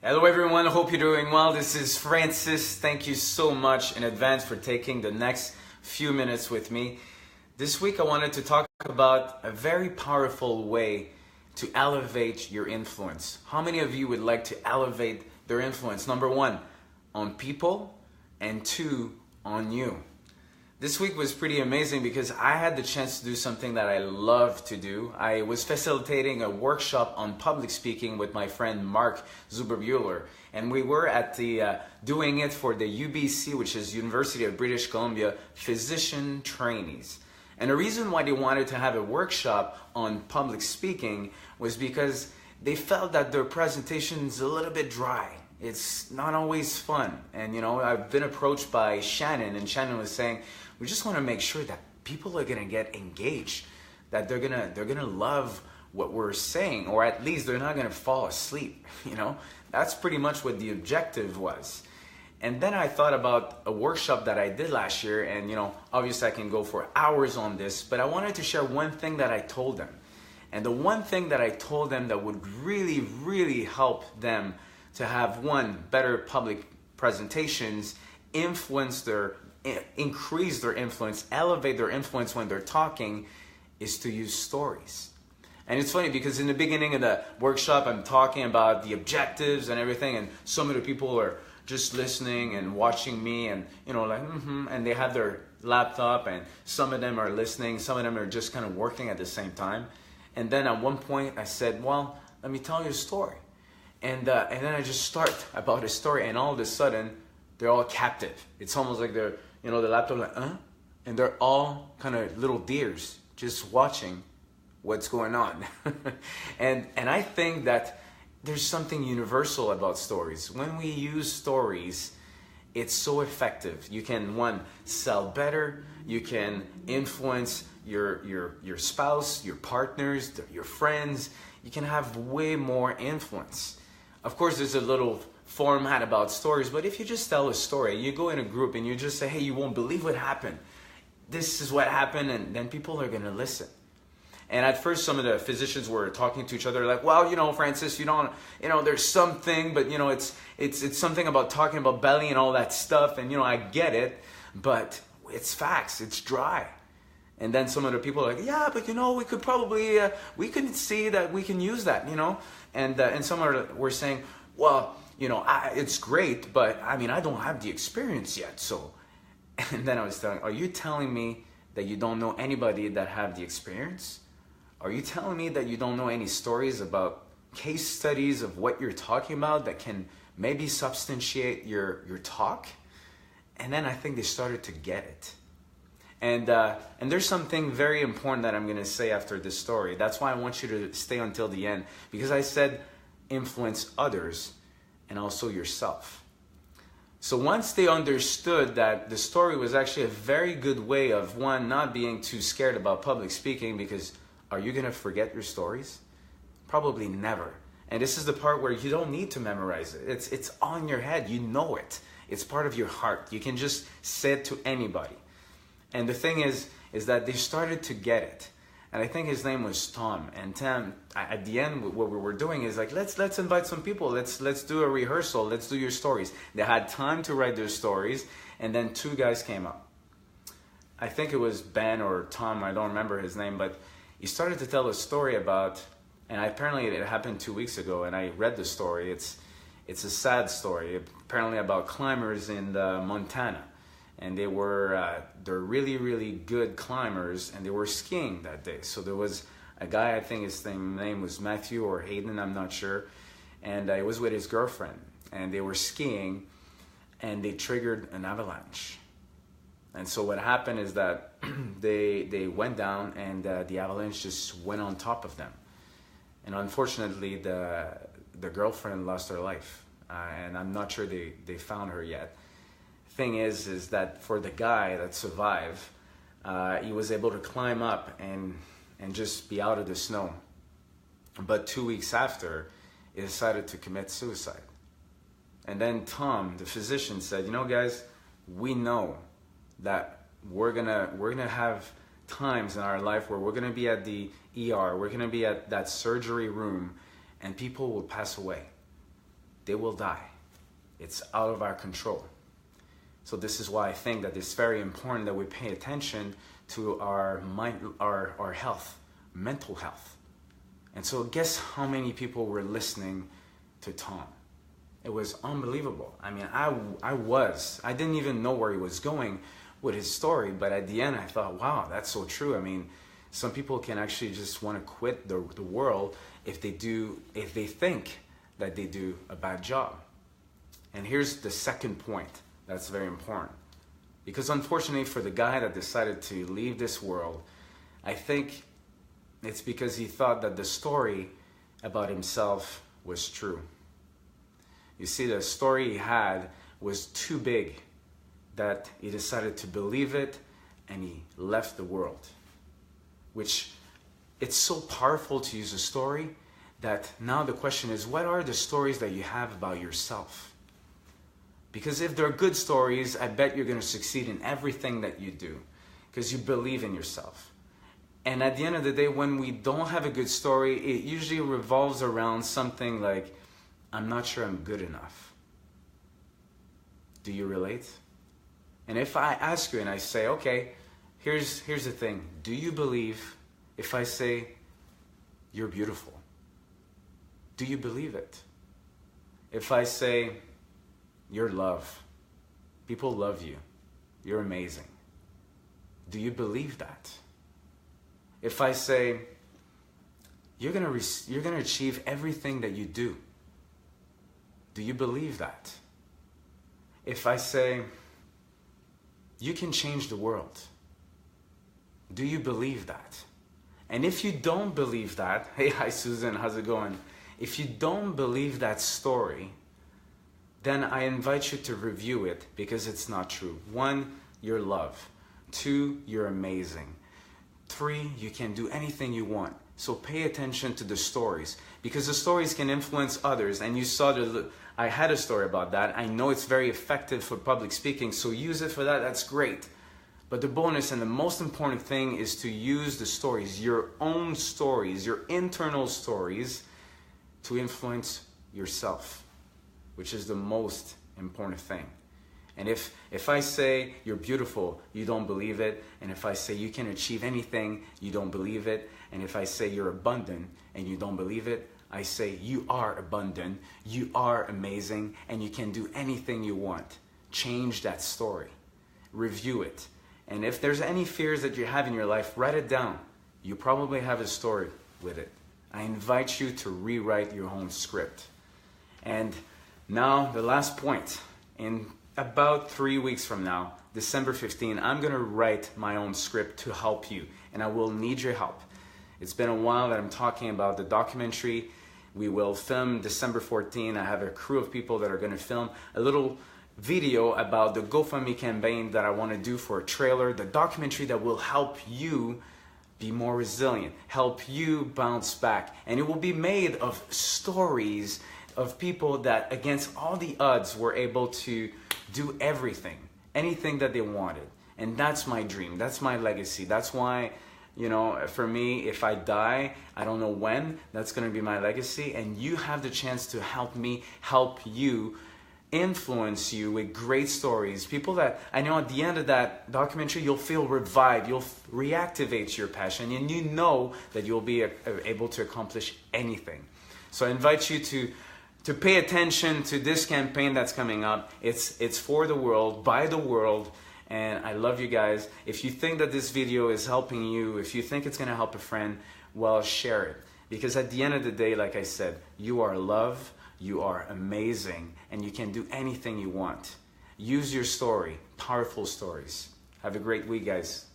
Hello everyone, I hope you're doing well. This is Francis. Thank you so much in advance for taking the next few minutes with me. This week I wanted to talk about a very powerful way to elevate your influence. How many of you would like to elevate their influence? Number one, on people, and two, on you. This week was pretty amazing because I had the chance to do something that I love to do. I was facilitating a workshop on public speaking with my friend Mark Zuberbuehler, and we were at the doing it for the UBC, which is University of British Columbia, physician trainees. And the reason why they wanted to have a workshop on public speaking was because they felt that their presentation's a little bit dry. It's not always fun. And I've been approached by Shannon, and Shannon was saying, we just want to make sure that people are gonna get engaged, that they're gonna love what we're saying, or at least they're not gonna fall asleep. That's pretty much what the objective was. And then I thought about a workshop that I did last year, and obviously I can go for hours on this, but I wanted to share one thing that I told them. And the one thing that I told them that would really, really help them to have better public presentations, increase their influence, elevate their influence when they're talking, is to use stories. And it's funny because in the beginning of the workshop, I'm talking about the objectives and everything, and some of the people are just listening and watching me, and and they have their laptop, and some of them are listening, some of them are just kind of working at the same time. And then at one point I said, well, let me tell you a story. And then I just start about a story, and all of a sudden they're all captive. It's almost like they're, the laptop like, and they're all kind of little deers just watching what's going on. and I think that there's something universal about stories. When we use stories, it's so effective. You can, sell better. You can influence your spouse, your partners, your friends. You can have way more influence. Of course, there's a little format about stories, but if you just tell a story, you go in a group and you just say, hey, you won't believe what happened. This is what happened, and then people are going to listen. And at first, some of the physicians were talking to each other like, well, Francis, there's something, but, it's something about talking about belly and all that stuff, and, I get it, but it's facts, it's dry. And then some of the people are like, yeah, but, we could probably, we can see that we can use that, And some were saying, well, it's great, but I don't have the experience yet. So, and then I was telling, are you telling me that you don't know anybody that have the experience? Are you telling me that you don't know any stories about case studies of what you're talking about that can maybe substantiate your talk? And then I think they started to get it. And there's something very important that I'm going to say after this story. That's why I want you to stay until the end, because I said influence others and also yourself. So once they understood that the story was actually a very good way of, not being too scared about public speaking, because are you going to forget your stories? Probably never. And this is the part where you don't need to memorize it. It's on your head. You know it. It's part of your heart. You can just say it to anybody. And the thing is that they started to get it. And I think his name was Tom. And Tom, at the end, what we were doing is like, let's invite some people. Let's do a rehearsal. Let's do your stories. They had time to write their stories. And then two guys came up. I think it was Ben or Tom. I don't remember his name. But he started to tell a story about, and apparently it happened 2 weeks ago. And I read the story. It's a sad story. Apparently about climbers in Montana. And they're really, really good climbers, and they were skiing that day. So there was a guy, I think his name was Matthew or Hayden, I'm not sure, and he was with his girlfriend, and they were skiing, and they triggered an avalanche. And so what happened is that they went down, and the avalanche just went on top of them. And unfortunately, the girlfriend lost her life, and I'm not sure they found her yet. Thing is that for the guy that survived, he was able to climb up and just be out of the snow. But 2 weeks after, he decided to commit suicide. And then Tom, the physician, said, guys, we know that we're gonna have times in our life where we're gonna be at the ER, we're gonna be at that surgery room, and people will pass away. they will die. It's out of our control. So this is why I think that it's very important that we pay attention to our mind, our health, mental health. And so guess how many people were listening to Tom? It was unbelievable. I mean, I didn't even know where he was going with his story, but at the end I thought, wow, that's so true. I mean, some people can actually just want to quit the world if they think that they do a bad job. And here's the second point that's very important. Because unfortunately for the guy that decided to leave this world, I think it's because he thought that the story about himself was true. You see, the story he had was too big that he decided to believe it and he left the world. Which, it's so powerful to use a story that now the question is, what are the stories that you have about yourself? Because if they're good stories, I bet you're going to succeed in everything that you do because you believe in yourself. And at the end of the day, when we don't have a good story, it usually revolves around something like, I'm not sure I'm good enough. Do you relate? And if I ask you and I say, okay, here's the thing. Do you believe if I say you're beautiful? Do you believe it? If I say you're loved, people love you, you're amazing, do you believe that? If I say you're gonna achieve everything that you do you believe that? If I say you can change the world, do you believe that? And if you don't believe that, hey, hi Susan, how's it going? If you don't believe that story, then I invite you to review it because it's not true. 1, you're loved. 2, you're amazing. 3, you can do anything you want. So pay attention to the stories because the stories can influence others. And you saw I had a story about that. I know it's very effective for public speaking, so use it for that. That's great. But the bonus and the most important thing is to use the stories, your own stories, your internal stories, to influence yourself, which is the most important thing. And if I say you're beautiful, you don't believe it. And if I say you can achieve anything, you don't believe it. And if I say you're abundant and you don't believe it, I say you are abundant, you are amazing, and you can do anything you want. Change that story. Review it. And if there's any fears that you have in your life, write it down. You probably have a story with it. I invite you to rewrite your own script. And now the last point. In about 3 weeks from now, December 15, I'm going to write my own script to help you. And I will need your help. It's been a while that I'm talking about the documentary. We will film December 14. I have a crew of people that are going to film a little video about the GoFundMe campaign that I want to do for a trailer, the documentary that will help you be more resilient, help you bounce back. And it will be made of stories of people that against all the odds were able to do everything, anything that they wanted. And that's my dream. That's my legacy. That's why, you know, for me, if I die, I don't know when, that's going to be my legacy. And you have the chance to help me, help you, influence you with great stories. People that I know at the end of that documentary, you'll feel revived. You'll reactivate your passion. And you know that you'll be able to accomplish anything. So I invite you to pay attention to this campaign that's coming up. It's for the world, by the world. And I love you guys. If you think that this video is helping you, if you think it's going to help a friend, well, share it. Because at the end of the day, like I said, you are loved, you are amazing, and you can do anything you want. Use your story, powerful stories. Have a great week, guys.